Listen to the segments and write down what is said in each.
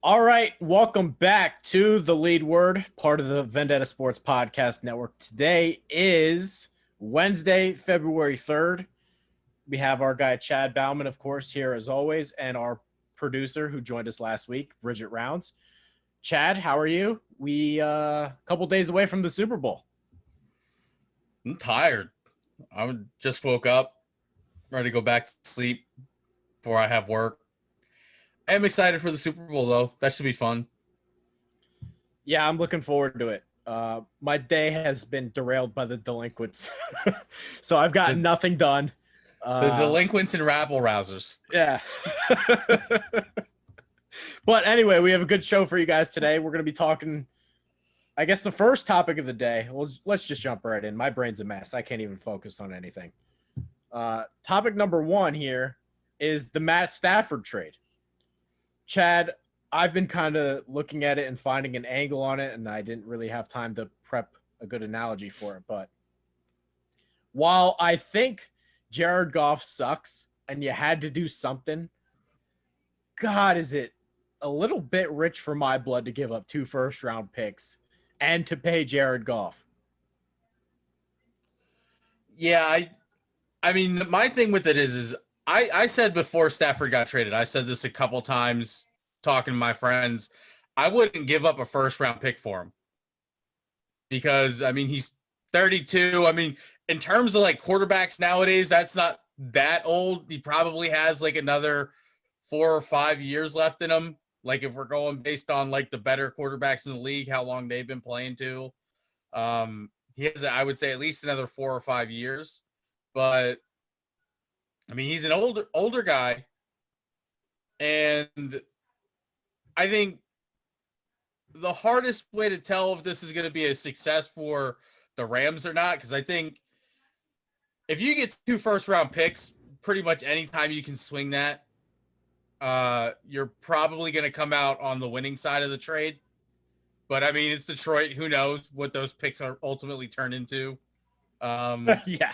All right, welcome back to the Lead Word, part of the Vendetta Sports Podcast Network. Today is Wednesday, February 3rd. We have our guy Chad Bauman, of course, here as always, and our producer who joined us last week, Bridget Rounds. Chad, how are you? We a couple days away from the Super Bowl. I'm tired. I just woke up, ready to go back to sleep before I have work. I'm excited for the Super Bowl, though. That should be fun. Yeah, I'm looking forward to it. My day has been derailed by the delinquents, so I've got nothing done. The delinquents and rabble rousers. Yeah. But anyway, we have a good show for you guys today. We're going to be talking, I guess, the first topic of the day. Well, let's just jump right in. My brain's a mess. I can't even focus on anything. Topic number one here is the Matt Stafford trade. Chad, I've been kind of looking at it and finding an angle on it, and I didn't really have time to prep a good analogy for it. But while I think Jared Goff sucks and you had to do something, God, is it a little bit rich for my blood to give up 2 first-round picks and to pay Jared Goff? Yeah, I mean, my thing with it is I said before Stafford got traded, I said this a couple times talking to my friends, I wouldn't give up a first-round pick for him. Because, I mean, he's 32. I mean, in terms of, like, quarterbacks nowadays, that's not that old. He probably has, like, another 4 or 5 years left in him. Like, if we're going based on, like, the better quarterbacks in the league, how long they've been playing to. He has, I would say, at least another 4 or 5 years. But, I mean, he's an older guy. And I think the hardest way to tell if this is going to be a success for the Rams or not, because I think if you get 2 first-round picks, pretty much anytime you can swing that, you're probably going to come out on the winning side of the trade. But, I mean, it's Detroit. Who knows what those picks are ultimately turn into. Yeah.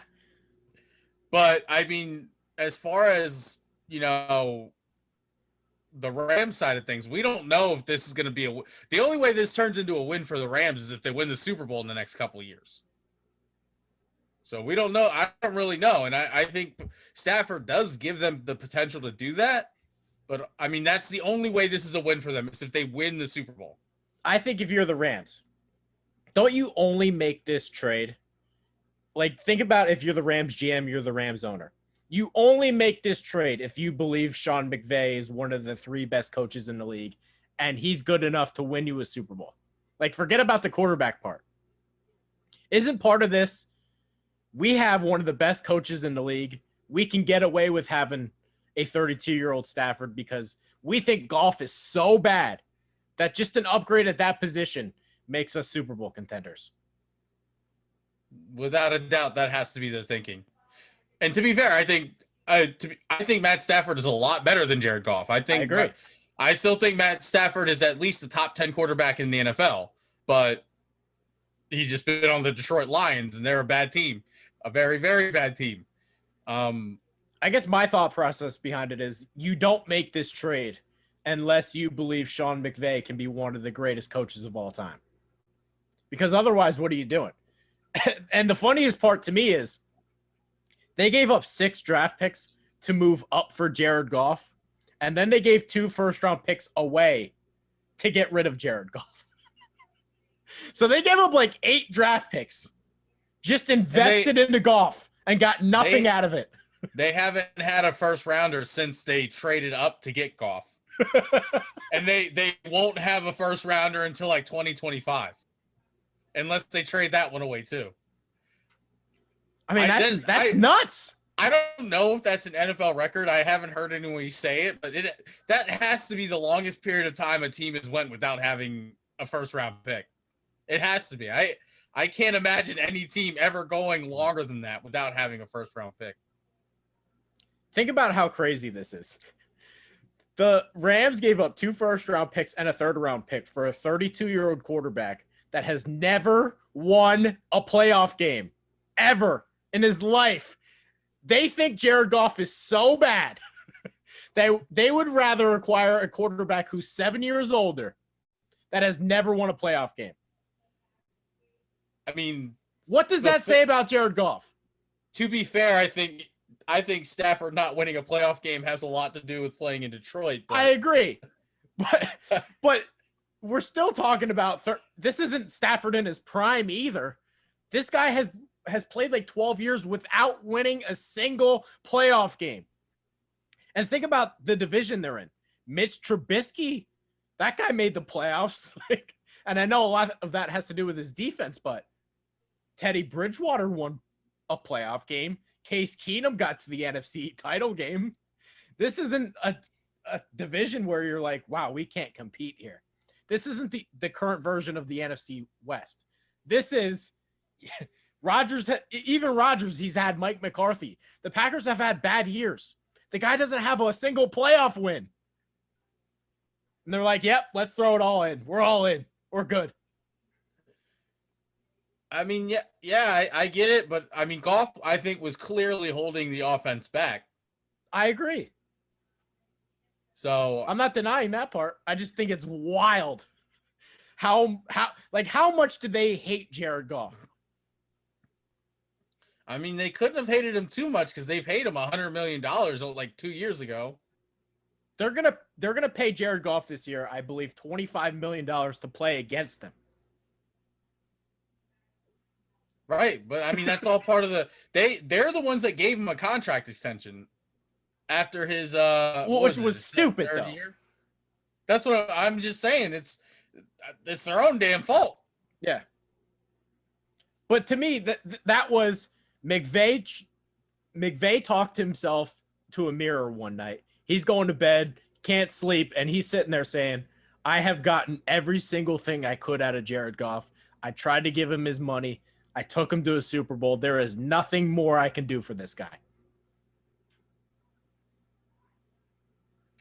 But, I mean, as far as, you know, the Rams side of things, we don't know if this is going to be the only way this turns into a win for the Rams is if they win the Super Bowl in the next couple of years. So we don't know. I don't really know. And I think Stafford does give them the potential to do that. But, I mean, that's the only way this is a win for them is if they win the Super Bowl. I think if you're the Rams, don't you only make this trade? Like, think about if you're the Rams GM, you're the Rams owner. You only make this trade if you believe Sean McVay is one of the 3 best coaches in the league and he's good enough to win you a Super Bowl. Like, forget about the quarterback part. Isn't part of this, we have one of the best coaches in the league. We can get away with having a 32-year-old Stafford because we think Goff is so bad that just an upgrade at that position makes us Super Bowl contenders. Without a doubt, that has to be their thinking. And to be fair, I think Matt Stafford is a lot better than Jared Goff. I agree. I still think Matt Stafford is at least the top 10 quarterback in the NFL, but he's just been on the Detroit Lions, and they're a bad team, a very, very bad team. I guess my thought process behind it is you don't make this trade unless you believe Sean McVay can be one of the greatest coaches of all time. Because otherwise, what are you doing? And the funniest part to me is they gave up 6 draft picks to move up for Jared Goff, and then they gave 2 first-round picks away to get rid of Jared Goff. So they gave up like 8 draft picks, just invested into Goff, and got nothing out of it. They haven't had a first-rounder since they traded up to get Goff. And they won't have a first-rounder until like 2025. Unless they trade that one away too. I mean, that's nuts. I don't know if that's an NFL record. I haven't heard anyone say it, but that has to be the longest period of time a team has went without having a first-round pick. It has to be. I can't imagine any team ever going longer than that without having a first-round pick. Think about how crazy this is. The Rams gave up 2 first-round picks and a third-round pick for a 32-year-old quarterback that has never won a playoff game ever in his life. They think Jared Goff is so bad They would rather acquire a quarterback who's 7 years older that has never won a playoff game. I mean, what does that say about Jared Goff? To be fair, I think Stafford not winning a playoff game has a lot to do with playing in Detroit. I agree. But we're still talking about this isn't Stafford in his prime either. This guy has played like 12 years without winning a single playoff game. And think about the division they're in. Mitch Trubisky, that guy made the playoffs. And I know a lot of that has to do with his defense, but Teddy Bridgewater won a playoff game. Case Keenum got to the NFC title game. This isn't a division where you're like, wow, we can't compete here. This isn't the current version of the NFC West. This is Rodgers. Even Rodgers, he's had Mike McCarthy. The Packers have had bad years. The guy doesn't have a single playoff win. And they're like, yep, let's throw it all in. We're all in. We're good. I mean, yeah, I get it. But, I mean, Goff, I think, was clearly holding the offense back. I agree. So I'm not denying that part. I just think it's wild. How much do they hate Jared Goff? I mean, they couldn't have hated him too much because they paid him $100 million like 2 years ago. They're gonna pay Jared Goff this year, I believe, $25 million to play against them. Right, but I mean that's all part of they're the ones that gave him a contract extension after his which was stupid though. Year? That's what I'm just saying. It's their own damn fault. Yeah. But to me, that was McVay talked himself to a mirror one night. He's going to bed, can't sleep, and he's sitting there saying, I have gotten every single thing I could out of Jared Goff. I tried to give him his money. I took him to a Super Bowl. There is nothing more I can do for this guy.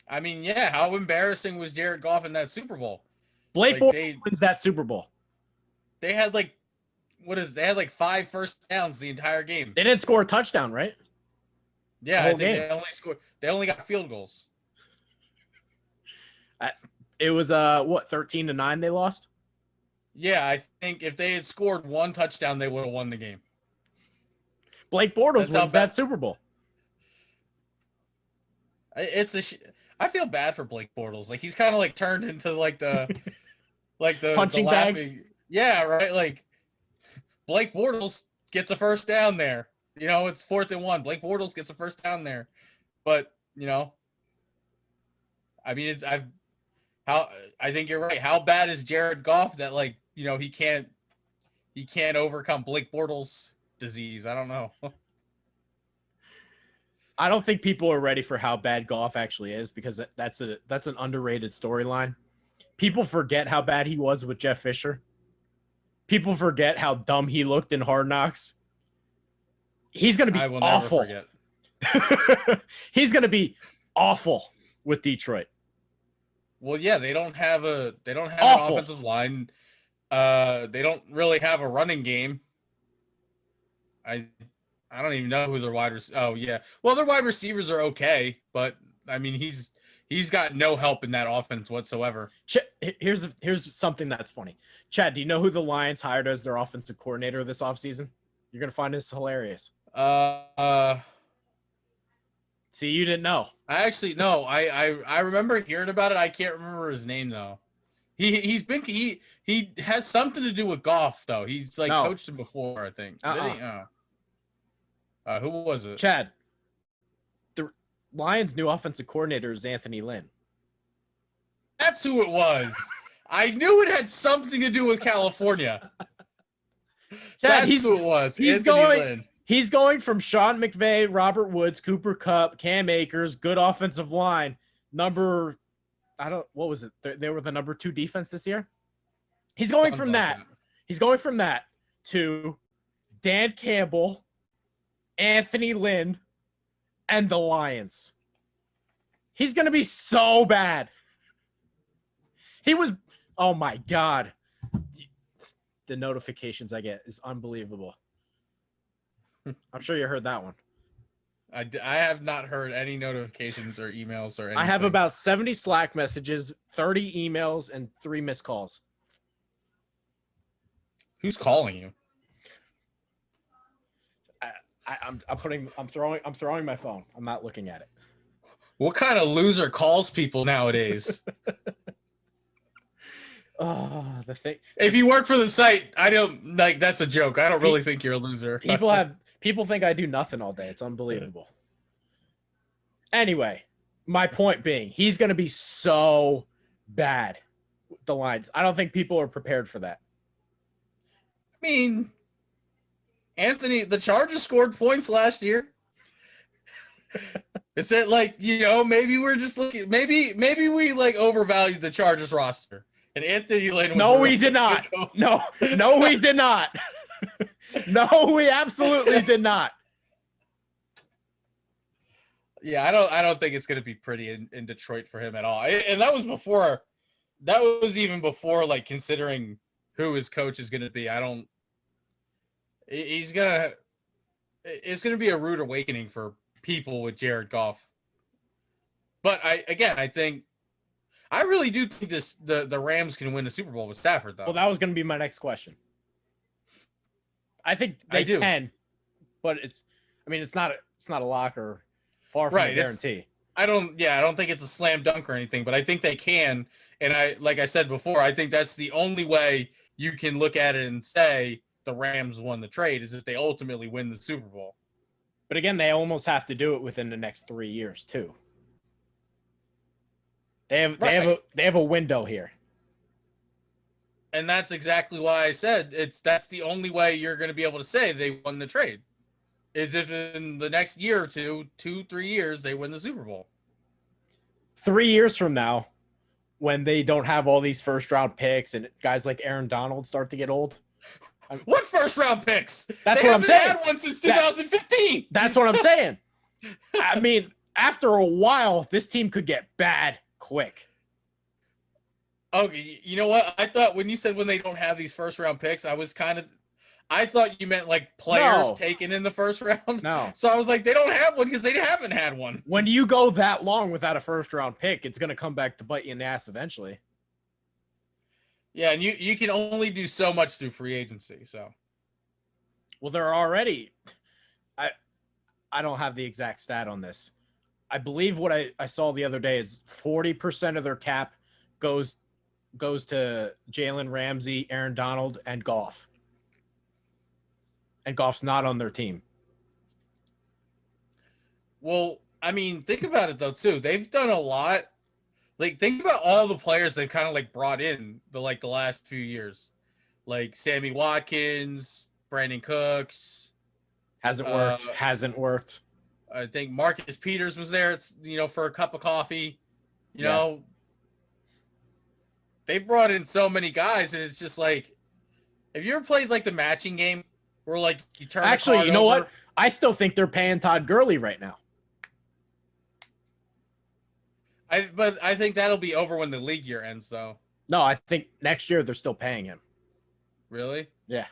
I mean, yeah, how embarrassing was Jared Goff in that Super Bowl? Blake Bortles wins that Super Bowl. They had they had like 5 first downs the entire game. They didn't score a touchdown, right? Yeah, I think they only got field goals. It was 13-9 they lost? Yeah, I think if they had scored 1 touchdown, they would have won the game. Blake Bortles wins that Super Bowl. I feel bad for Blake Bortles. Like he's kind of like turned into the punching bag. Yeah, right. Like Blake Bortles gets a first down there. You know, it's 4th and 1. Blake Bortles gets a first down there. But, you know, I mean, I think you're right. How bad is Jared Goff that, like, you know, he can't overcome Blake Bortles' disease? I don't know. I don't think people are ready for how bad Goff actually is because that's an underrated storyline. People forget how bad he was with Jeff Fisher. People forget how dumb he looked in Hard Knocks. He's going to be awful. Never forget. He's going to be awful with Detroit. Well, yeah, they don't have an offensive line. They don't really have a running game. I don't even know who their wide receivers. Oh yeah, well their wide receivers are okay, but I mean he's got no help in that offense whatsoever. Here's something that's funny. Chad, do you know who the Lions hired as their offensive coordinator this offseason? You're gonna find this hilarious. See, you didn't know. I actually no. I remember hearing about it. I can't remember his name though. He has something to do with Goff though. He's coached him before, I think. Who was it? Chad. The Lions' new offensive coordinator is Anthony Lynn. That's who it was. I knew it had something to do with California. Chad, That's who it was. Lynn. He's going from Sean McVay, Robert Woods, Cooper Kupp, Cam Akers, good offensive line. What was it? They were the number 2 defense this year. He's going from that. He's going from that to Dan Campbell, Anthony Lynn, and the Lions. He's going to be so bad. Oh my God. The notifications I get is unbelievable. I'm sure you heard that one. I have not heard any notifications or emails or anything. I have about 70 Slack messages, 30 emails, and 3 missed calls. Who's calling you? I'm throwing my phone. I'm not looking at it. What kind of loser calls people nowadays? Oh, the thing. If you work for the site, I don't like. That's a joke. I don't really think you're a loser. People think I do nothing all day. It's unbelievable. Anyway, my point being, he's going to be so bad with the Lions. I don't think people are prepared for that. I mean, Anthony, the Chargers scored points last year. Is it like, maybe we're just looking, maybe we like overvalued the Chargers roster. And Anthony Lynn was No, we did not. No, we did not. No, we absolutely did not. Yeah, I don't think it's going to be pretty in Detroit for him at all. And that was even before like considering who his coach is going to be. It's going to be a rude awakening for people with Jared Goff. But I really do think the Rams can win the Super Bowl with Stafford, though. Well, that was going to be my next question. I think they can, but it's not a lock or far from a guarantee. I don't think it's a slam dunk or anything, but I think they can. And like I said before, I think that's the only way you can look at it and say the Rams won the trade is if they ultimately win the Super Bowl. But again, they almost have to do it within the next 3 years too. They have a window here. And that's exactly why I said that's the only way you're going to be able to say they won the trade. Is if in the next year or 2-3 years, they win the Super Bowl. 3 years from now, when they don't have all these first-round picks and guys like Aaron Donald start to get old. What first-round picks? That's what I'm saying. They haven't had one since 2015. That's what I'm saying. I mean, after a while, this team could get bad quick. Okay, you know what? I thought when you said when they don't have these first-round picks, I thought you meant like players taken in the first round. No. So I was like, they don't have one because they haven't had one. When you go that long without a first-round pick, it's going to come back to bite you in the ass eventually. Yeah, and you can only do so much through free agency. So, well, they're already. I don't have the exact stat on this. I believe what I saw the other day is 40% of their cap goes to Jalen Ramsey, Aaron Donald, and Goff. And Goff's not on their team. Well, I mean, think about it though too. They've done a lot. Like, think about all the players they've kind of like brought in the last few years, like Sammy Watkins, Brandon Cooks. Hasn't worked. I think Marcus Peters was there. It's for a cup of coffee. You know, they brought in so many guys, and it's just like, have you ever played like the matching game where like you turn? Actually, you know what? I still think they're paying Todd Gurley right now. But I think that'll be over when the league year ends, though. No, I think next year they're still paying him. Really? Yeah.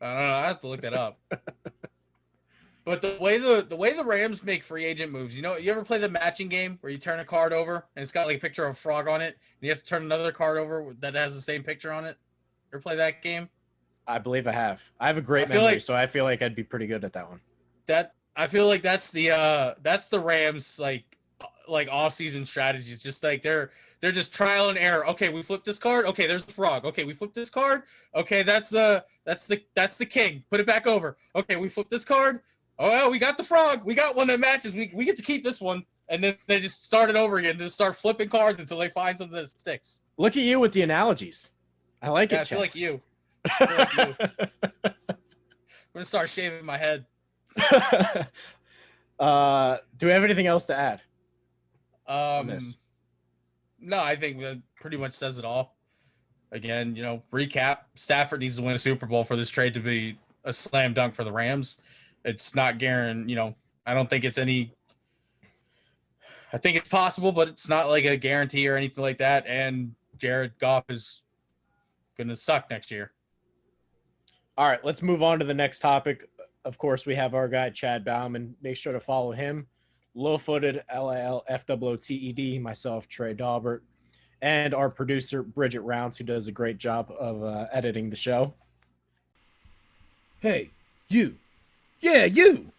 I don't know. I have to look that up. But the way the Rams make free agent moves, you ever play the matching game where you turn a card over and it's got like a picture of a frog on it, and you have to turn another card over that has the same picture on it? Ever play that game? I believe I have. I have a great memory, so I feel like I'd be pretty good at that one. I feel like that's the Rams like off-season strategies. Just like they're just trial and error. Okay, we flip this card. Okay, there's the frog. Okay, we flip this card. Okay, that's the king. Put it back over. Okay, we flip this card. Oh, well, we got the frog. We got one that matches. We get to keep this one. And then they just start it over again. Just start flipping cards until they find something that sticks. Look at you with the analogies. I like it. I feel like you. I'm gonna start shaving my head. Do we have anything else to add? No, I think that pretty much says it all. Again, recap. Stafford needs to win a Super Bowl for this trade to be a slam dunk for the Rams. It's not guaranteed. I don't think it's any. I think it's possible, but it's not like a guarantee or anything like that. And Jared Goff is going to suck next year. All right, let's move on to the next topic. Of course, we have our guy Chad Bauman. Make sure to follow him. Low-footed, LALFWTED, myself, Trey Daubert, and our producer, Bridget Rounds, who does a great job of editing the show. Hey, you. Yeah, you.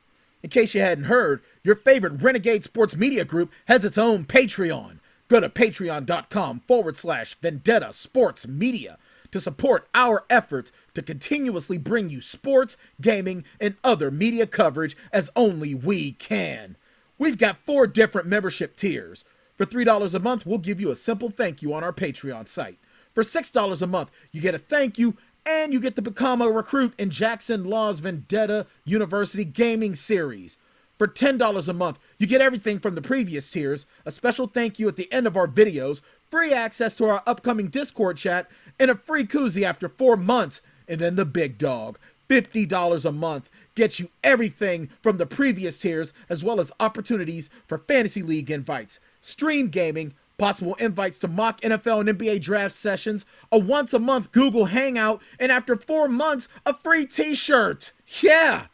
In case you hadn't heard, your favorite Renegade Sports Media Group has its own Patreon. Go to patreon.com/Vendetta Sports Media to support our efforts to continuously bring you sports, gaming, and other media coverage as only we can. We've got 4 different membership tiers. For $3 a month, we'll give you a simple thank you on our Patreon site. For $6 a month, you get a thank you and you get to become a recruit in Jackson Law's Vendetta University Gaming Series. For $10 a month, you get everything from the previous tiers, a special thank you at the end of our videos, free access to our upcoming Discord chat, and a free koozie after 4 months. And then the big dog, $50 a month, gets you everything from the previous tiers, as well as opportunities for Fantasy League invites, stream gaming, possible invites to mock NFL and NBA draft sessions, a once-a-month Google Hangout, and after 4 months, a free t-shirt. Yeah!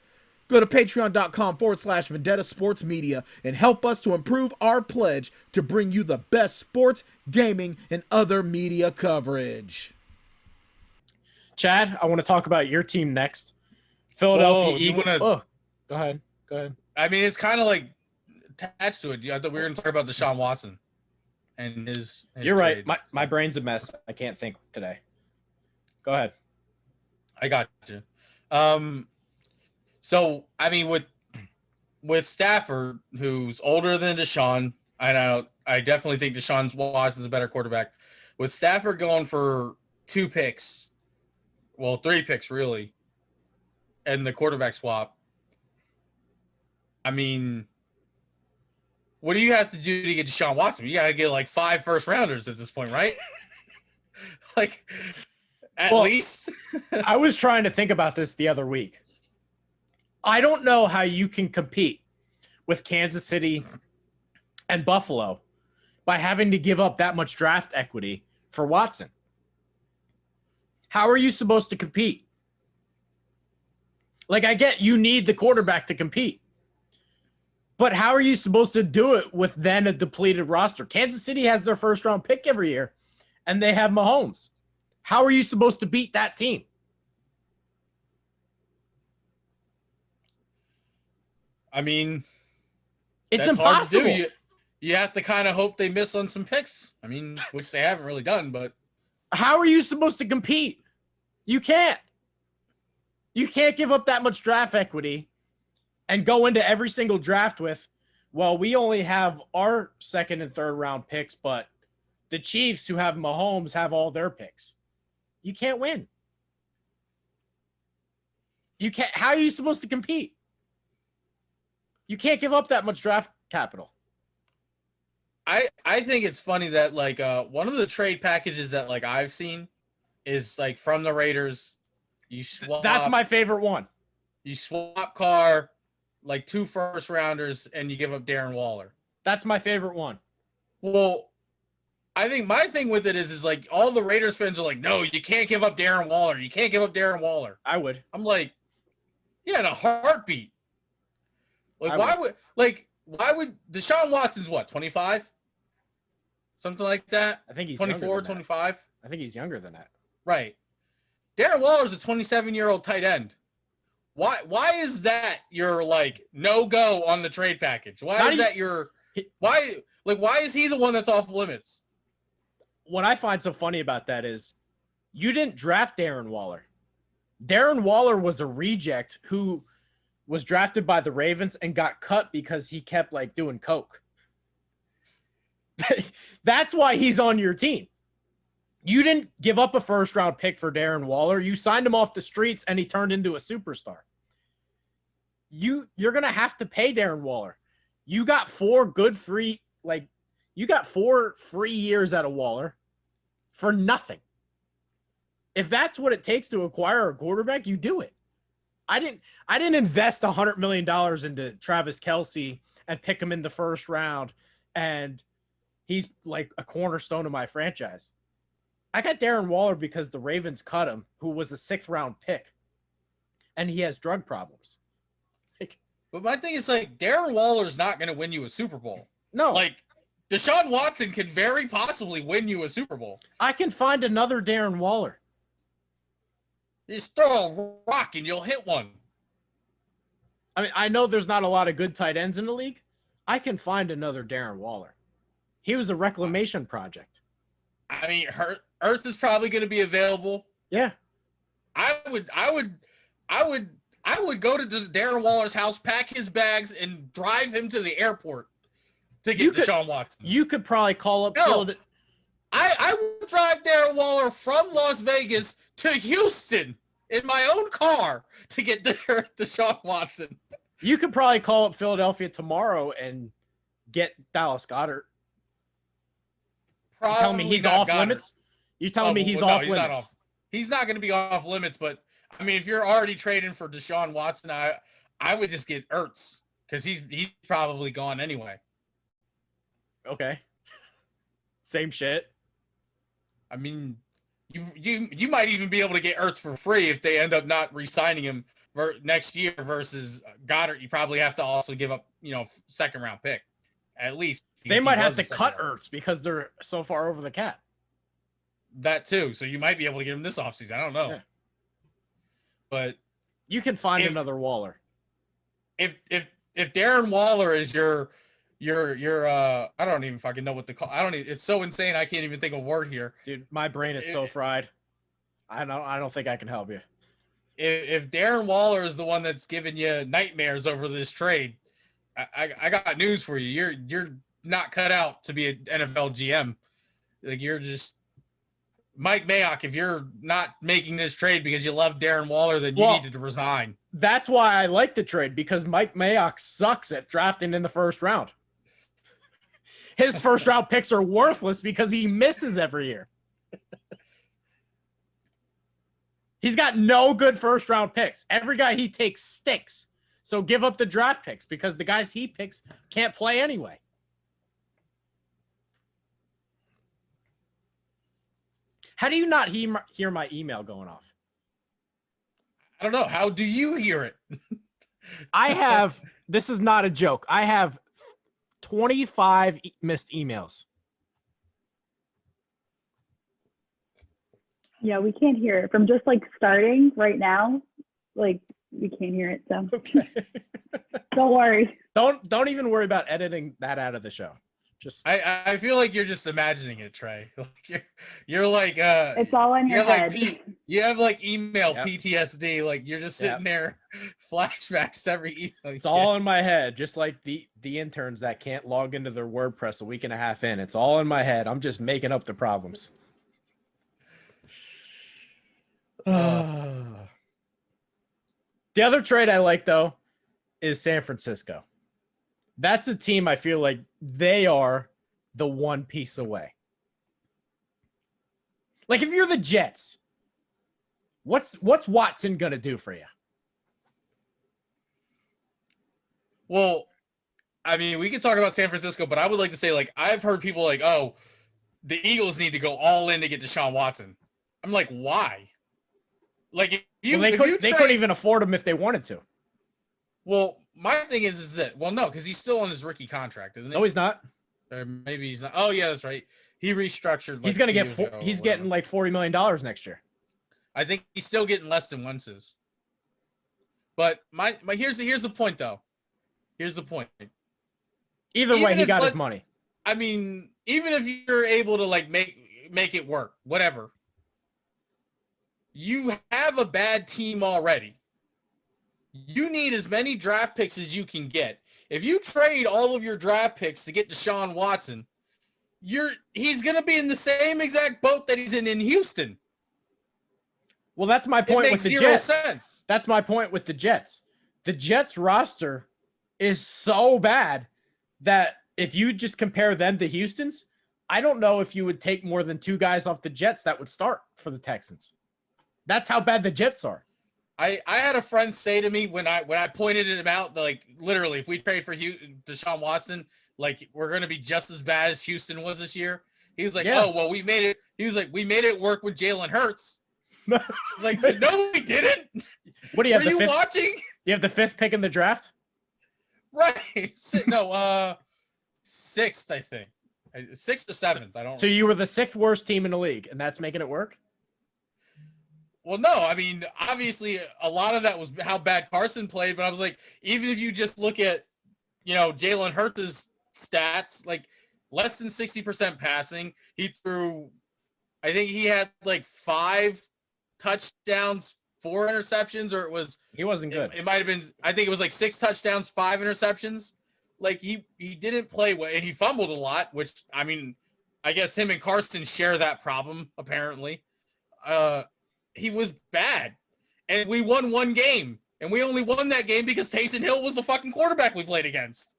Go to patreon.com/Vendetta Sports Media and help us to improve our pledge to bring you the best sports, gaming, and other media coverage. Chad, I want to talk about your team next. Philadelphia Whoa, Eagles. Oh, go ahead. I mean, it's kind of like attached to it. I thought we were going to talk about Deshaun Watson and his You're trade. right. My brain's a mess. I can't think today. Go ahead. I got you. So I mean, with Stafford, who's older than Deshaun, I definitely think Deshaun Watson's a better quarterback. With Stafford going for 2 picks, well, 3 picks really, and the quarterback swap. I mean, what do you have to do to get Deshaun Watson? You got to get like 5 first-rounders at this point, right? Like, at least. I was trying to think about this the other week. I don't know how you can compete with Kansas City and Buffalo by having to give up that much draft equity for Watson. How are you supposed to compete? Like, I get you need the quarterback to compete. But how are you supposed to do it with then a depleted roster? Kansas City has their first-round pick every year, and they have Mahomes. How are you supposed to beat that team? I mean, it's that's impossible. Hard to do. You have to kind of hope they miss on some picks. I mean, which they haven't really done, but how are you supposed to compete? You can't. You can't give up that much draft equity and go into every single draft with, well, we only have our 2nd and 3rd round picks, but the Chiefs, who have Mahomes, have all their picks. You can't win. You can't. How are you supposed to compete? You can't give up that much draft capital. I think it's funny that like one of the trade packages that like I've seen is like from the Raiders. You swap. That's my favorite one. You swap Carr, like 2 first-rounders, and you give up Darren Waller. That's my favorite one. Well, I think my thing with it is like all the Raiders fans are like, no, you can't give up Darren Waller. You can't give up Darren Waller. I would. I'm like, yeah, in a heartbeat. Like, why would Deshaun Watson's what, 25? Something like that? I think he's 24, 25? I think he's younger than that. Right. Darren Waller's a 27-year-old tight end. Why is that your like no go on the trade package? Why is he the one that's off limits? What I find so funny about that is you didn't draft Darren Waller. Darren Waller was a reject who was drafted by the Ravens and got cut because he kept like doing coke. That's why he's on your team. You didn't give up a 1st-round pick for Darren Waller. You signed him off the streets and he turned into a superstar. You're going to have to pay Darren Waller. You got 4 free years out of Waller for nothing. If that's what it takes to acquire a quarterback, you do it. I didn't invest $100 million into Travis Kelce and pick him in the 1st round, and he's like a cornerstone of my franchise. I got Darren Waller because the Ravens cut him, who was a 6th round pick, and he has drug problems. But my thing is like Darren Waller's not going to win you a Super Bowl. No. Like Deshaun Watson could very possibly win you a Super Bowl. I can find another Darren Waller. Just throw a rock and you'll hit one. I mean, I know there's not a lot of good tight ends in the league. I can find another Darren Waller. He was a reclamation project. I mean, Ertz is probably going to be available. Yeah. I would go to Darren Waller's house, pack his bags, and drive him to the airport to get Deshaun Watson. You could probably call up. I would drive Darren Waller from Las Vegas to Houston in my own car to get Deshaun Watson. You could probably call up Philadelphia tomorrow and get Dallas Goedert. Probably you telling me he's off limits? You telling me he's off limits? He's not going to be off limits, but I mean, if you're already trading for Deshaun Watson, I would just get Ertz because he's probably gone anyway. Okay. Same shit. I mean, you might even be able to get Ertz for free if they end up not re-signing him next year versus Goddard. You probably have to also give up, second round pick at least. They might have to cut Ertz because they're so far over the cap. That too. So you might be able to get him this offseason. I don't know. Yeah. But you can find another Waller. If Darren Waller is your I don't even fucking know what to call. It's so insane. I can't even think of a word here. Dude, my brain is so fried. I don't think I can help you. If Darren Waller is the one that's giving you nightmares over this trade, I got news for you. You're not cut out to be an NFL GM. Like you're just Mike Mayock. If you're not making this trade because you love Darren Waller, then you need to resign. That's why I like the trade, because Mike Mayock sucks at drafting in the first round. His first round picks are worthless because he misses every year. He's got no good first round picks. Every guy he takes stinks. So give up the draft picks because the guys he picks can't play anyway. How do you not hear my email going off? I don't know. How do you hear it? This is not a joke. I have 25 missed emails. Yeah, we can't hear it. From just starting right now, we can't hear it. So okay. Don't worry. Don't even worry about editing that out of the show. Just I feel like you're just imagining it, Trey. You're like it's all in your head. You have email PTSD. You're just sitting there, flashbacks every email. It's all in my head, just like the interns that can't log into their WordPress a week and a half in. It's all in my head. I'm just making up the problems. The other trade I like though is San Francisco. That's a team I feel like they are the one piece away. If you're the Jets, what's Watson gonna do for you? Well, I mean, we can talk about San Francisco, but I would like to say, I've heard people oh, the Eagles need to go all in to get Deshaun Watson. I'm like, why? They couldn't even afford him if they wanted to. Well, my thing is that no, because he's still on his rookie contract, isn't he? No, he's not. Or maybe he's not. Oh yeah, that's right. He restructured. He's gonna get. He's getting $40 million next year. I think he's still getting less than Wentz's. But my here's the point though. Here's the point. Either way, he got his money. I mean, even if you're able to make it work, whatever. You have a bad team already. You need as many draft picks as you can get. If you trade all of your draft picks to get Deshaun Watson, he's going to be in the same exact boat that he's in Houston. Well, that's my point with the Jets. It makes zero sense. That's my point with the Jets. The Jets roster is so bad that if you just compare them to Houston's, I don't know if you would take more than 2 guys off the Jets that would start for the Texans. That's how bad the Jets are. I had a friend say to me when I pointed him out, literally, if we trade for Deshaun Watson, we're going to be just as bad as Houston was this year. He was like, oh, well, we made it. He was like, we made it work with Jalen Hurts. I was like, no, we didn't. What do you have? Were you watching? You have the 5th pick in the draft? Right. No, sixth, I think. Sixth or seventh. I don't. So you were the sixth worst team in the league, and that's making it work? Well, no. I mean, obviously, a lot of that was how bad Carson played. But I was like, even if you just look at, Jalen Hurts' stats, like less than 60% passing. He threw, I think he had like 5 touchdowns, 4 interceptions, or he wasn't good. It might have been, I think it was like 6 touchdowns, 5 interceptions. Like he didn't play well, and he fumbled a lot, which, I mean, I guess him and Carson share that problem, apparently. He was bad, and we won 1 game, and we only won that game because Taysom Hill was the fucking quarterback we played against.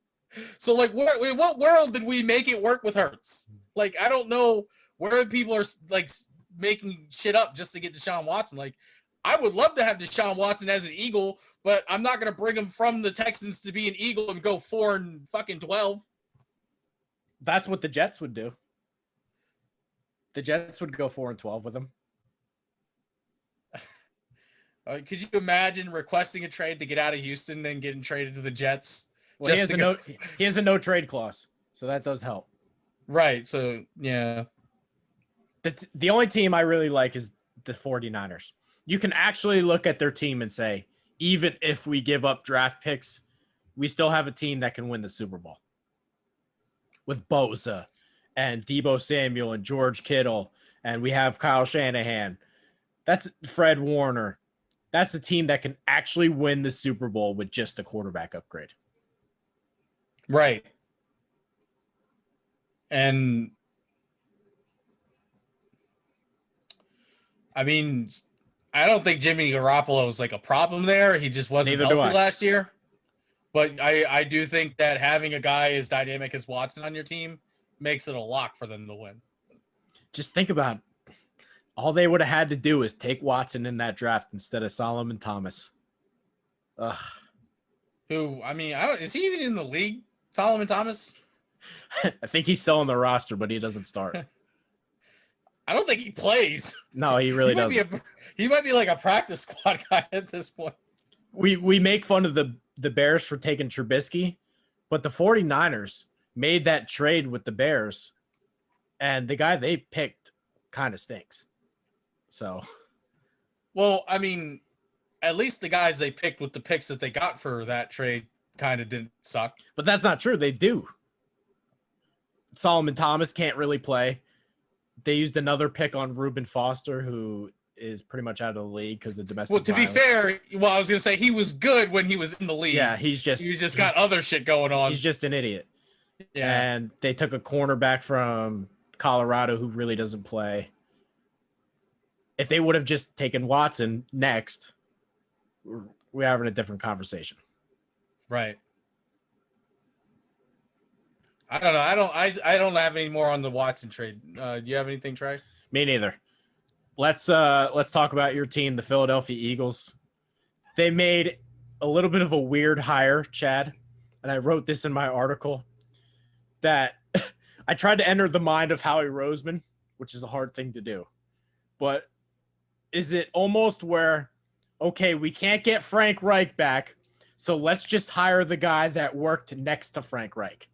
So, like, in what world did we make it work with Hurts? Like, I don't know where people are, like, making shit up just to get Deshaun Watson. Like, I would love to have Deshaun Watson as an Eagle, but I'm not going to bring him from the Texans to be an Eagle and go 4-12. That's what the Jets would do. The Jets would go 4-12 with him. Could you imagine requesting a trade to get out of Houston and getting traded to the Jets? Well, he has a no trade clause, so that does help. Right. So, yeah. The only team I really like is the 49ers. You can actually look at their team and say, even if we give up draft picks, we still have a team that can win the Super Bowl. With Bosa and Deebo Samuel and George Kittle, and we have Kyle Shanahan. That's Fred Warner. That's a team that can actually win the Super Bowl with just a quarterback upgrade. Right. And I mean, I don't think Jimmy Garoppolo was like a problem there. He just wasn't healthy last year. But I do think that having a guy as dynamic as Watson on your team makes it a lock for them to win. Just think about it. All they would have had to do is take Watson in that draft instead of Solomon Thomas. Ugh. Who, I mean, is he even in the league, Solomon Thomas? I think he's still on the roster, but he doesn't start. I don't think he plays. No, he really doesn't. He might be like a practice squad guy at this point. We make fun of the Bears for taking Trubisky, but the 49ers made that trade with the Bears, and the guy they picked kind of stinks. So, well, I mean, at least the guys they picked with the picks that they got for that trade kind of didn't suck. But that's not true. They do. Solomon Thomas can't really play. They used another pick on Reuben Foster, who is pretty much out of the league because of domestic violence. Be fair, I was going to say he was good when he was in the league. Yeah, he's just got other shit going on. He's just an idiot. Yeah. And they took a cornerback from Colorado who really doesn't play. If they would have just taken Watson next, we're having a different conversation. Right. I don't know. I don't have any more on the Watson trade. Do you have anything, Trey? Me neither. Let's talk about your team, the Philadelphia Eagles. They made a little bit of a weird hire, Chad, and I wrote this in my article that I tried to enter the mind of Howie Roseman, which is a hard thing to do. But is it almost where, okay, we can't get Frank Reich back, so let's just hire the guy that worked next to Frank Reich?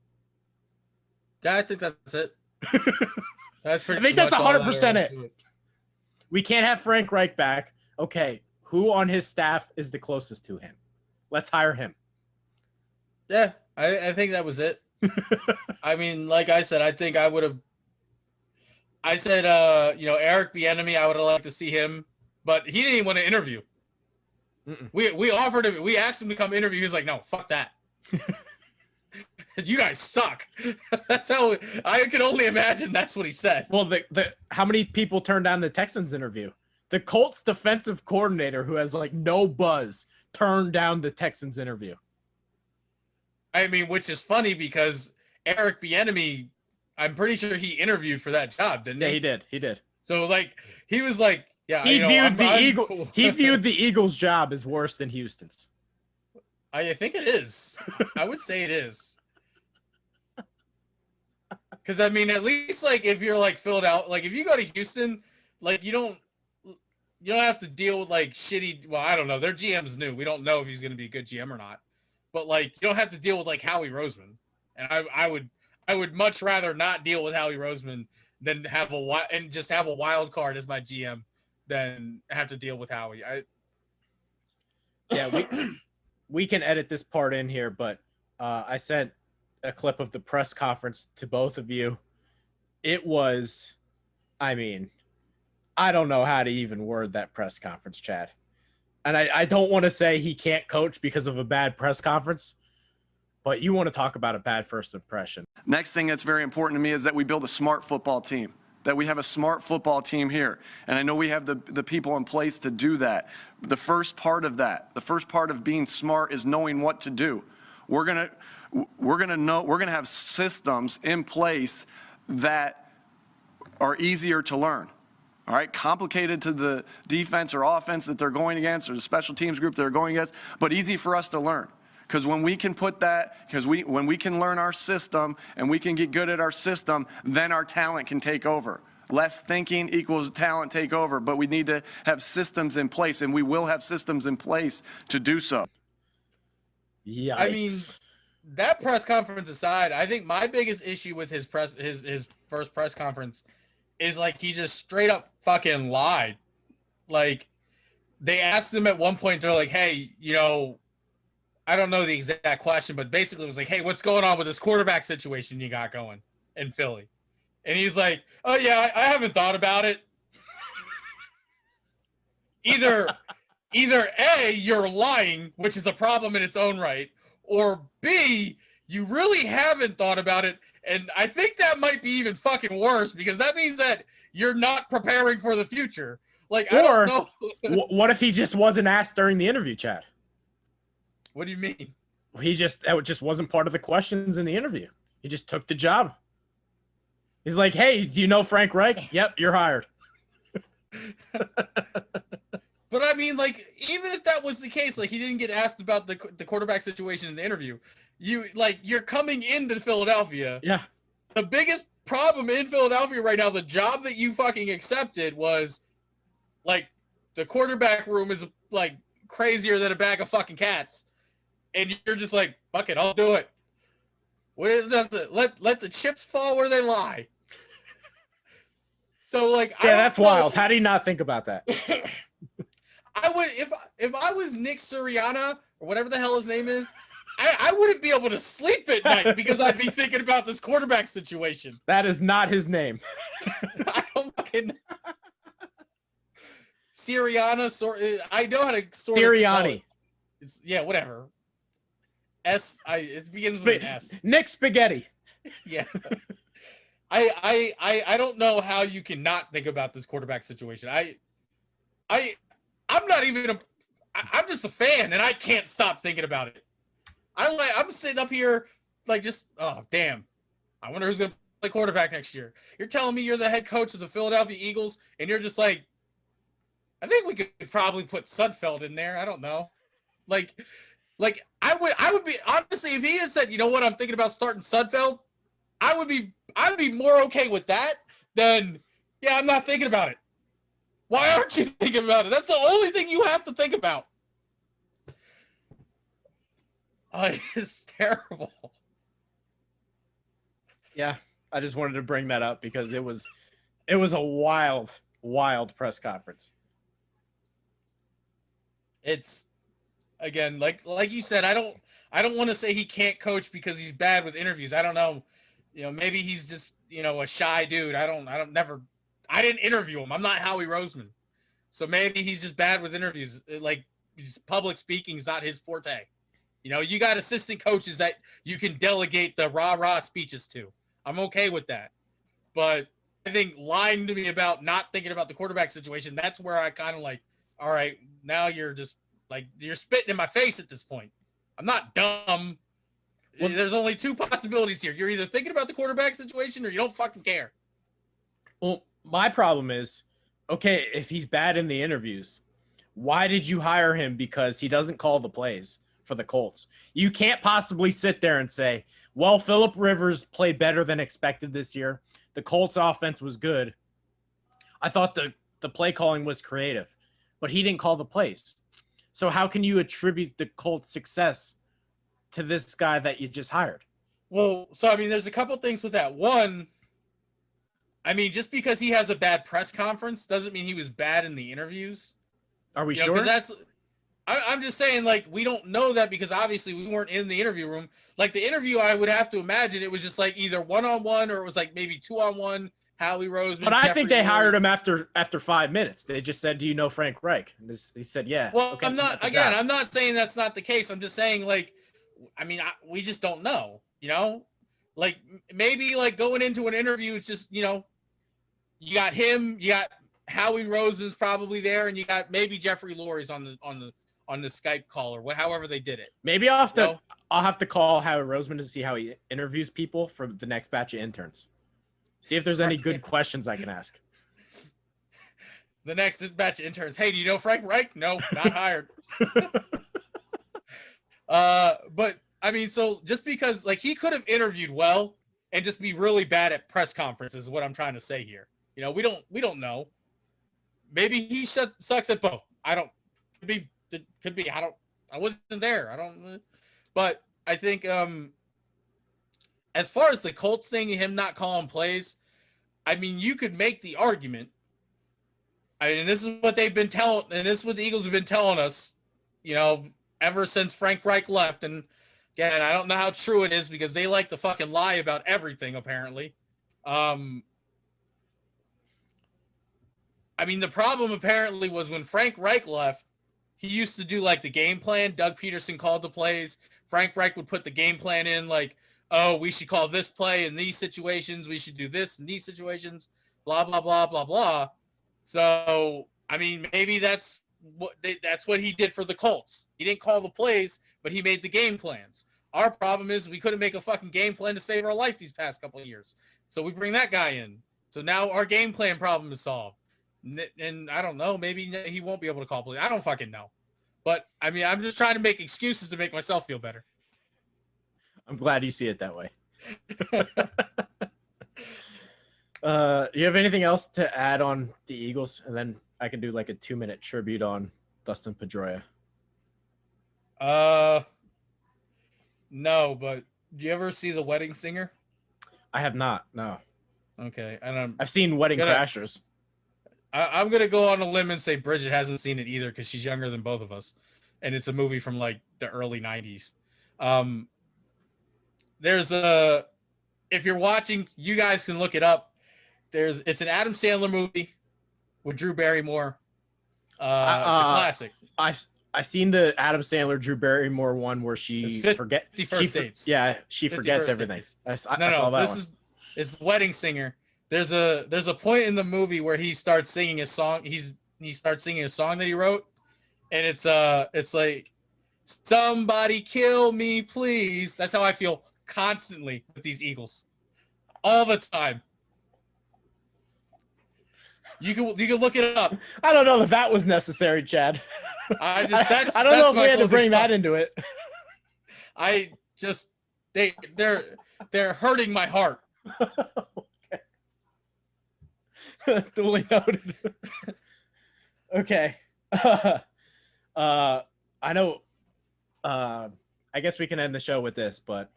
Yeah, I think that's it. That's pretty. I think that's 100% it. We can't have Frank Reich back. Okay, who on his staff is the closest to him? Let's hire him. Yeah, I think that was it. I mean, like I said, I think I would have. I said, Eric Bieniemy, I would have liked to see him, but he didn't even want to interview. Mm-mm. We offered him. We asked him to come interview. He was like, "No, fuck that. You guys suck." That's how I can only imagine. That's what he said. Well, how many people turned down the Texans interview? The Colts defensive coordinator, who has like no buzz, turned down the Texans interview. I mean, which is funny because Eric Bieniemy, I'm pretty sure he interviewed for that job, didn't he? Yeah, he did. He did. So like he was like, yeah, he viewed the Eagles' job as worse than Houston's. I think it is. I would say it is. Because I mean, at least like if you're like filled out, like if you go to Houston, like you don't have to deal with like shitty. Well, I don't know. Their GM's new. We don't know if he's going to be a good GM or not. but like you don't have to deal with like Howie Roseman. And I would much rather not deal with Howie Roseman than have a wild card as my GM than have to deal with Howie. Yeah, we can edit this part in here, but I sent a clip of the press conference to both of you. It was, I mean, I don't know how to even word that press conference, Chad. And I don't want to say he can't coach because of a bad press conference, but you want to talk about a bad first impression. Next thing that's very important to me is that we build a smart football team, that we have a smart football team here. And I know we have the people in place to do that. The first part of being smart is knowing what to do. We're going to have systems in place that are easier to learn. All right, complicated to the defense or offense that they're going against or the special teams group they're going against, but easy for us to learn. Because when we can when we can learn our system and we can get good at our system, then our talent can take over. Less thinking equals talent take over, but we need to have systems in place, and we will have systems in place to do so. Yikes. I mean, that press conference aside, I think my biggest issue with his first press conference is like he just straight up fucking lied. Like they asked him at one point, they're like, hey, I don't know the exact question, but basically it was like, hey, what's going on with this quarterback situation you got going in Philly? And he's like, oh yeah, I haven't thought about it. Either A, you're lying, which is a problem in its own right, or B, you really haven't thought about it. And I think that might be even fucking worse because that means that you're not preparing for the future. Like, I don't know. What if he just wasn't asked during the interview, Chad? What do you mean? That just wasn't part of the questions in the interview. He just took the job. He's like, hey, do you know Frank Reich? Yep, you're hired. But I mean, like, even if that was the case, like he didn't get asked about the quarterback situation in the interview. You're coming into Philadelphia. Yeah. The biggest problem in Philadelphia right now, the job that you fucking accepted was like the quarterback room is like crazier than a bag of fucking cats. And you're just like, fuck it, I'll do it. Let the chips fall where they lie. So like, yeah, that's wild. How do you not think about that? I would, if I was Nick Sirianni or whatever the hell his name is, I wouldn't be able to sleep at night because I'd be thinking about this quarterback situation. That is not his name. I don't fucking Sirianni. I know how to sort Sirianni. Yeah, whatever. It begins with an S. Nick Spaghetti. Yeah. I don't know how you can not think about this quarterback situation. I'm not even I'm just a fan and I can't stop thinking about it. I'm sitting up here like just, oh damn. I wonder who's gonna play quarterback next year. You're telling me you're the head coach of the Philadelphia Eagles and you're just like, I think we could probably put Sudfeld in there. I don't know. Like I would be honestly, if he had said, you know what, I'm thinking about starting Sudfeld, I'd be more okay with that than, yeah, I'm not thinking about it. Why aren't you thinking about it? That's the only thing you have to think about. It's terrible. Yeah, I just wanted to bring that up because it was a wild press conference. It's, again, like you said, I don't want to say he can't coach because he's bad with interviews. I don't know. Maybe he's just, a shy dude. I didn't interview him. I'm not Howie Roseman. So maybe he's just bad with interviews. Like, public speaking is not his forte. You got assistant coaches that you can delegate the rah-rah speeches to. I'm okay with that. But I think lying to me about not thinking about the quarterback situation, that's where I kind of like, all right, now you're just like, you're spitting in my face at this point. I'm not dumb. Well, there's only two possibilities here. You're either thinking about the quarterback situation or you don't fucking care. Well, my problem is, okay, if he's bad in the interviews, why did you hire him? Because he doesn't call the plays for the Colts. You can't possibly sit there and say, well, Phillip Rivers played better than expected this year. The Colts offense was good. I thought the play calling was creative, but he didn't call the plays. So how can you attribute the Colts' success to this guy that you just hired? Well, so I mean, there's a couple things with that. One, I mean, just because he has a bad press conference doesn't mean he was bad in the interviews. Are we You know, sure? because I'm just saying, like, we don't know that because obviously we weren't in the interview room. Like, the interview, I would have to imagine it was just like either 1-on-1 or it was like maybe 2-on-1. Howie Roseman. But I Jeffrey think they Lurie. hired him after 5 minutes. They just said, "Do you know Frank Reich?" And he said, "Yeah." Well, okay, I'm not. that's Again, job. I'm not saying that's not the case. I'm just saying, like, I mean, we just don't know. You know, like maybe like going into an interview, it's just, you know, you got him, you got Howie Roseman's probably there, and you got maybe Jeffrey Lurie's on the Skype call or however they did it. Maybe I'll have to call Howie Roseman to see how he interviews people for the next batch of interns. See if there's any good questions I can ask. The next batch of interns. Hey, do you know Frank Reich? No, not hired. But I mean, so just because like he could have interviewed well and just be really bad at press conferences is what I'm trying to say here. You know, we don't know. Maybe he sucks at both. I don't. Could be. I wasn't there. I don't. But I think as far as the Colts thing, him not calling plays, I mean, you could make the argument. I mean, this is what they've been telling, and this is what the Eagles have been telling us, you know, ever since Frank Reich left. And again, I don't know how true it is because they like to fucking lie about everything, apparently. I mean, the problem apparently was when Frank Reich left, he used to do like the game plan. Doug Peterson called the plays. Frank Reich would put the game plan in like, oh, we should call this play in these situations. We should do this in these situations, blah, blah, blah, blah, blah. So, I mean, maybe that's what he did for the Colts. He didn't call the plays, but he made the game plans. Our problem is we couldn't make a fucking game plan to save our life these past couple of years. So we bring that guy in. So now our game plan problem is solved. And I don't know, maybe he won't be able to call plays. I don't fucking know. But, I mean, I'm just trying to make excuses to make myself feel better. I'm glad you see it that way. You have anything else to add on the Eagles? And then I can do like a 2-minute tribute on Dustin Pedroia. No, but do you ever see The Wedding Singer? I have not, no. Okay. And I've seen Wedding Crashers. I'm going to go on a limb and say Bridget hasn't seen it either because she's younger than both of us. And it's a movie from like the early 90s. If you're watching, you guys can look it up. It's an Adam Sandler movie with Drew Barrymore. It's a classic. I've seen the Adam Sandler Drew Barrymore one where she forgets dates. Yeah, she forgets everything. I saw that this is The Wedding Singer. There's a point in the movie where he starts singing a song. He starts singing a song that he wrote, and it's like, somebody kill me, please. That's how I feel constantly with these Eagles, all the time. You can look it up. I don't know if that was necessary, Chad. I don't know if we had to bring that into it. They're hurting my heart. Duly noted. Okay. I know. I guess we can end the show with this, but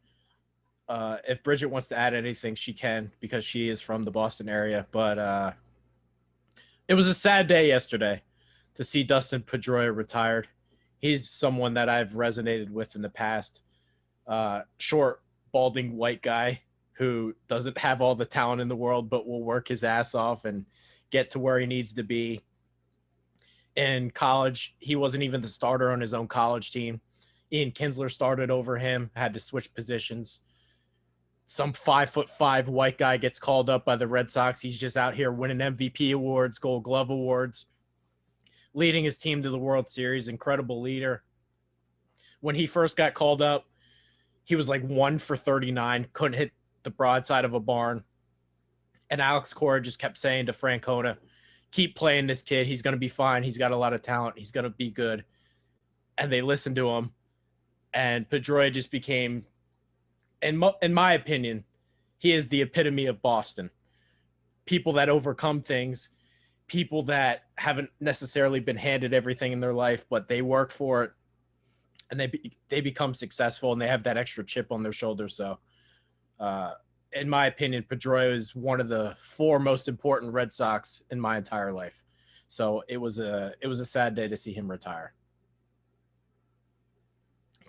if Bridget wants to add anything, she can because she is from the Boston area. But it was a sad day yesterday to see Dustin Pedroia retired. He's someone that I've resonated with in the past. Short, balding white guy who doesn't have all the talent in the world, but will work his ass off and get to where he needs to be. In college, he wasn't even the starter on his own college team. Ian Kinsler started over him, had to switch positions. Some 5'5" white guy gets called up by the Red Sox. He's just out here winning MVP awards, Gold Glove awards, leading his team to the World Series. Incredible leader. When he first got called up, he was like 1 for 39, couldn't hit the broadside of a barn. And Alex Cora just kept saying to Francona, keep playing this kid. He's going to be fine. He's got a lot of talent. He's going to be good. And they listened to him. And Pedroia just became, in my opinion, he is the epitome of Boston. People that overcome things, people that haven't necessarily been handed everything in their life, but they work for it. and they become successful, and they have that extra chip on their shoulder. So, in my opinion, Pedroia is one of the 4 most important Red Sox in my entire life. So it was a sad day to see him retire.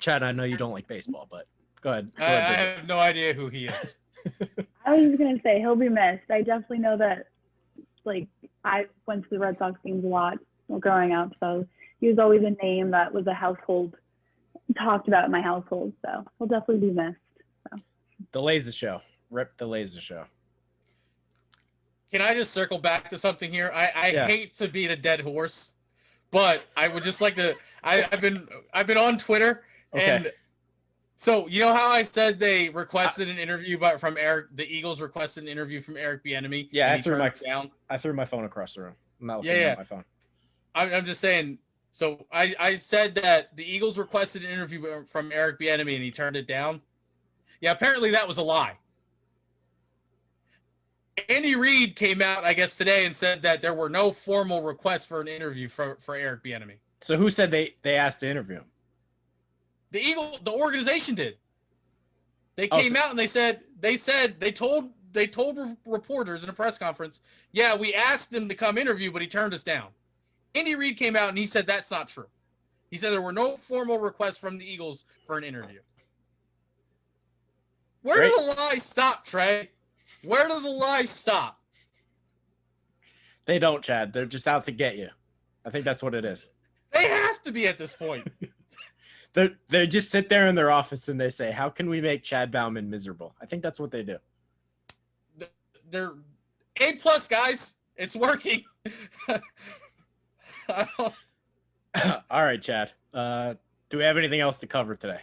Chad, I know you don't like baseball, but go ahead. I have no idea who he is. I was just gonna say he'll be missed. I definitely know that. Like, I went to the Red Sox games a lot growing up, so he was always a name that was talked about in my household. So he'll definitely be missed. So. The Laser Show. Rip the Laser Show. Can I just circle back to something here? I hate to beat a dead horse, but I would just like to. I've been on Twitter, and so you know how I said they requested an interview, but the Eagles requested an interview from Eric Bieniemy. Yeah, I threw my phone across the room. I'm not looking at my phone. I'm just saying. So I said that the Eagles requested an interview from Eric Bieniemy, and he turned it down. Yeah, apparently that was a lie. Andy Reid came out, I guess, today and said that there were no formal requests for an interview for Eric Bieniemy. So who said they asked to interview him? The organization did. They came out and they told reporters in a press conference, yeah, we asked him to come interview, but he turned us down. Andy Reid came out and he said that's not true. He said there were no formal requests from the Eagles for an interview. Where do the lies stop, Trey? Where do the lies stop? They don't, Chad. They're just out to get you. I think that's what it is. They have to be at this point. They just sit there in their office and they say, how can we make Chad Bauman miserable? I think that's what they do. They're A+, guys. It's working. All right, Chad. Do we have anything else to cover today?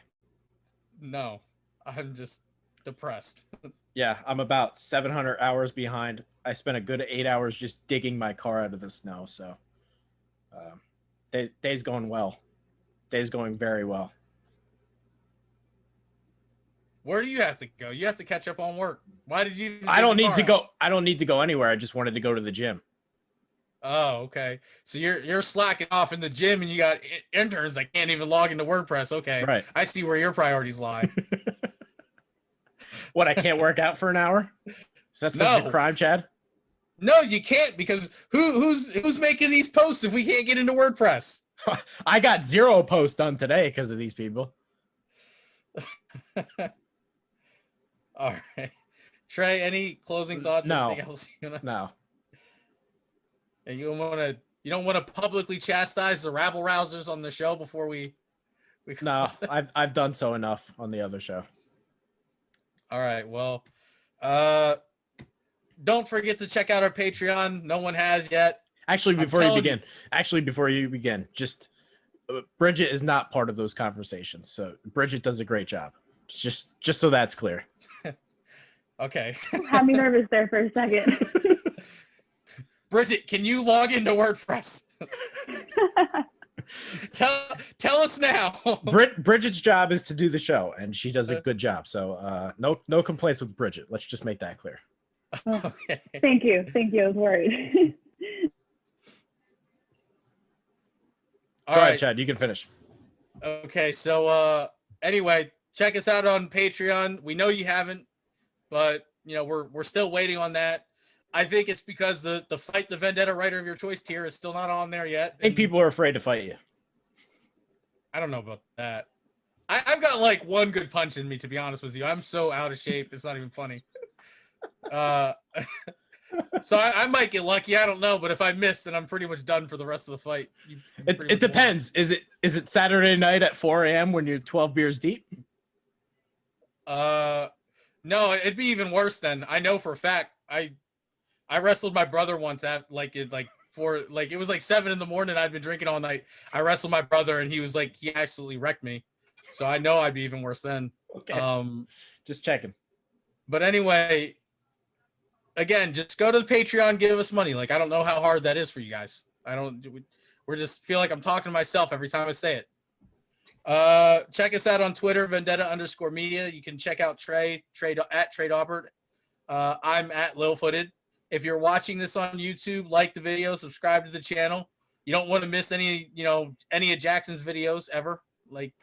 No. I'm just depressed. Yeah, I'm about 700 hours behind. I spent a good 8 hours just digging my car out of the snow. So day's going well. Day's going very well. Where do you have to go? You have to catch up on work. Why did you? I don't need to go. I don't need to go anywhere. I just wanted to go to the gym. Oh, okay. So you're slacking off in the gym, and you got interns that can't even log into WordPress. Okay, right. I see where your priorities lie. What? I can't work out for an hour? Is that such a crime, Chad? No, you can't, because who's making these posts if we can't get into WordPress? I got 0 posts done today because of these people. All right, Trey. Any closing thoughts? No. Anything else No. And you don't want to publicly chastise the rabble rousers on the show before we. No, I've done so enough on the other show. All right. Well, don't forget to check out our Patreon. No one has yet. Actually, before you begin, just Bridget is not part of those conversations. So Bridget does a great job. Just so that's clear. Okay. Had me nervous there for a second. Bridget, can you log into WordPress? Tell us now. Bridget's job is to do the show, and she does a good job. So no complaints with Bridget. Let's just make that clear. Okay. Thank you. I was worried. All Go right, ahead, Chad. You can finish. Okay, so anyway, check us out on Patreon. We know you haven't, but we're still waiting on that. I think it's because the Fight the Vendetta Writer of Your Choice tier is still not on there yet. I think people are afraid to fight you. I don't know about that. I've got like one good punch in me, to be honest with you. I'm so out of shape. It's not even funny. So I might get lucky. I don't know. But if I miss, then I'm pretty much done for the rest of the fight. It depends. Is it Saturday night at 4 a.m. when you're 12 beers deep? No, it'd be even worse then. I know for a fact. I wrestled my brother once at it was like 7 a.m. I'd been drinking all night. I wrestled my brother and he absolutely wrecked me. So I know I'd be even worse then. Okay. Just checking. But anyway, again, just go to the Patreon, give us money. Like, I don't know how hard that is for you guys. We're just feel like I'm talking to myself every time I say it. Check us out on Twitter, Vendetta_media. You can check out Trey at Trey Aubert. I'm at Lilfooted. If you're watching this on YouTube, like the video, subscribe to the channel. You don't want to miss any of Jackson's videos ever. Like,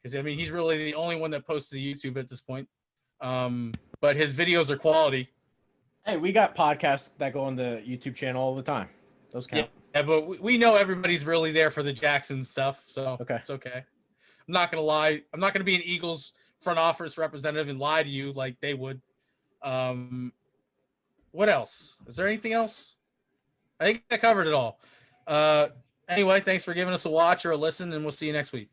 because I mean he's really the only one that posts to YouTube at this point. But his videos are quality. Hey, we got podcasts that go on the YouTube channel all the time. Those count. Yeah, but we know everybody's really there for the Jackson stuff, so Okay. It's okay. I'm not gonna lie. I'm not gonna be an Eagles front office representative and lie to you like they would. What else? Is there anything else? I think I covered it all. Anyway, thanks for giving us a watch or a listen, and we'll see you next week.